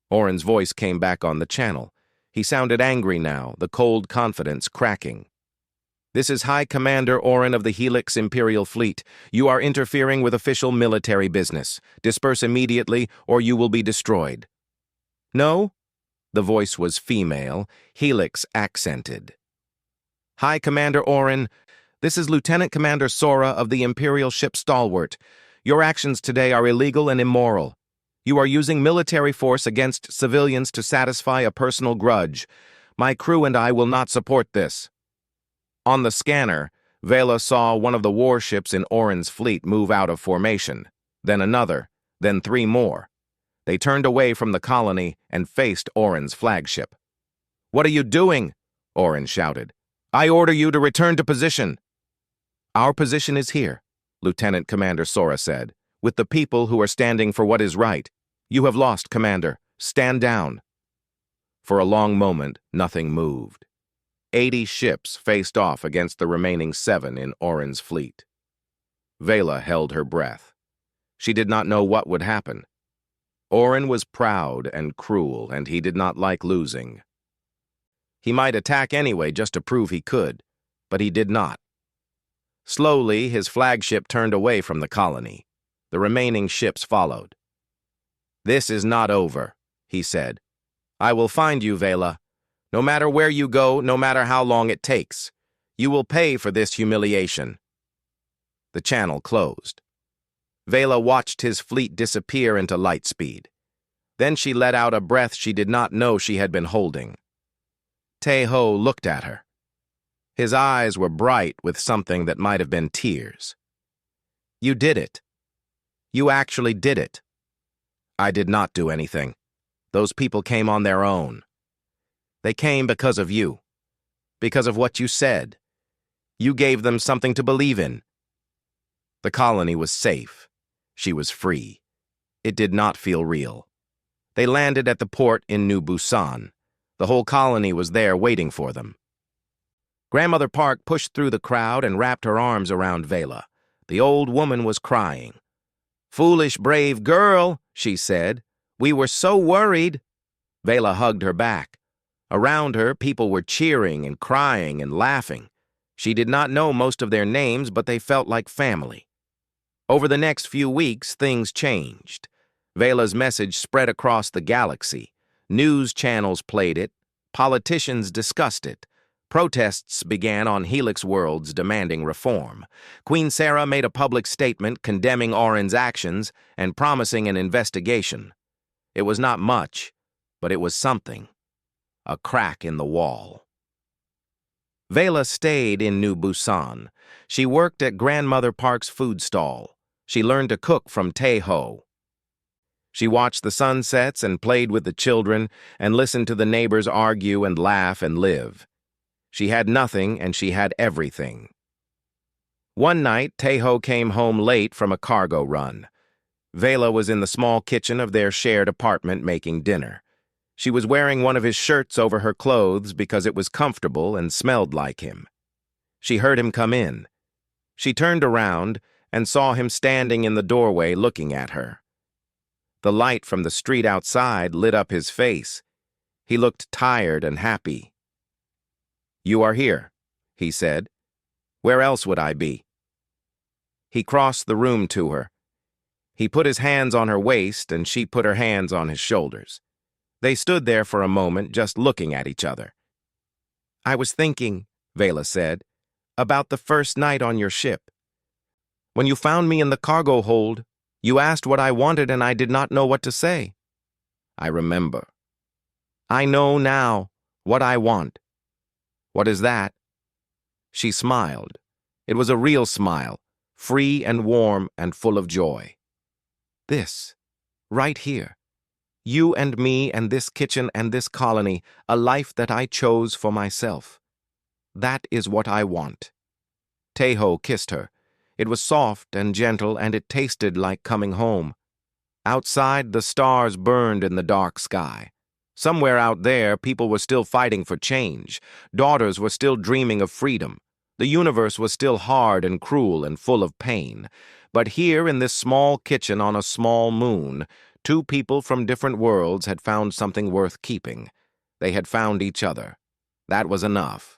Oren's voice came back on the channel. He sounded angry now, the cold confidence cracking. "This is High Commander Oren of the Helix Imperial Fleet. You are interfering with official military business. Disperse immediately, or you will be destroyed." "No?" The voice was female, Helix accented. Hi, Commander Orin. This is Lieutenant Commander Sora of the Imperial ship Stalwart. Your actions today are illegal and immoral. You are using military force against civilians to satisfy a personal grudge. My crew and I will not support this. On the scanner, Vela saw one of the warships in Orin's fleet move out of formation, then another, then three more. They turned away from the colony and faced Orin's flagship. "What are you doing?" Orin shouted. "I order you to return to position." "Our position is here," Lieutenant Commander Sora said, "with the people who are standing for what is right. You have lost, Commander. Stand down." For a long moment, nothing moved. 80 ships faced off against the remaining 7 in Orin's fleet. Vela held her breath. She did not know what would happen. Orin was proud and cruel, and he did not like losing. He might attack anyway just to prove he could, but he did not. Slowly, his flagship turned away from the colony. The remaining ships followed. "This is not over," he said. "I will find you, Vela. No matter where you go, no matter how long it takes. You will pay for this humiliation." The channel closed. Vela watched his fleet disappear into light speed. Then she let out a breath she did not know she had been holding. Tae-ho looked at her. His eyes were bright with something that might have been tears. "You did it. You actually did it." "I did not do anything. Those people came on their own. They came because of you. Because of what you said. You gave them something to believe in." The colony was safe. She was free. It did not feel real. They landed at the port in New Busan. The whole colony was there waiting for them. Grandmother Park pushed through the crowd and wrapped her arms around Vela. The old woman was crying. "Foolish, brave girl," she said. "We were so worried." Vela hugged her back. Around her, people were cheering and crying and laughing. She did not know most of their names, but they felt like family. Over the next few weeks, things changed. Vela's message spread across the galaxy. News channels played it. Politicians discussed it. Protests began on Helix worlds demanding reform. Queen Sarah made a public statement condemning Orin's actions and promising an investigation. It was not much, but it was something. A crack in the wall. Vela stayed in New Busan. She worked at Grandmother Park's food stall. She learned to cook from Tae-ho. She watched the sunsets and played with the children and listened to the neighbors argue and laugh and live. She had nothing and she had everything. One night, Tae-ho came home late from a cargo run. Vela was in the small kitchen of their shared apartment making dinner. She was wearing one of his shirts over her clothes because it was comfortable and smelled like him. She heard him come in. She turned around and saw him standing in the doorway looking at her. The light from the street outside lit up his face. He looked tired and happy. "You are here," he said. "Where else would I be?" He crossed the room to her. He put his hands on her waist and she put her hands on his shoulders. They stood there for a moment, just looking at each other. "I was thinking," Vela said, "about the first night on your ship. When you found me in the cargo hold, you asked what I wanted and I did not know what to say." "I remember." "I know now what I want." "What is that?" She smiled. It was a real smile, free and warm and full of joy. "This, right here. You and me and this kitchen and this colony, a life that I chose for myself. That is what I want." Tae-ho kissed her. It was soft and gentle, and it tasted like coming home. Outside, the stars burned in the dark sky. Somewhere out there, people were still fighting for change. Daughters were still dreaming of freedom. The universe was still hard and cruel and full of pain. But here in this small kitchen on a small moon, two people from different worlds had found something worth keeping. They had found each other. That was enough.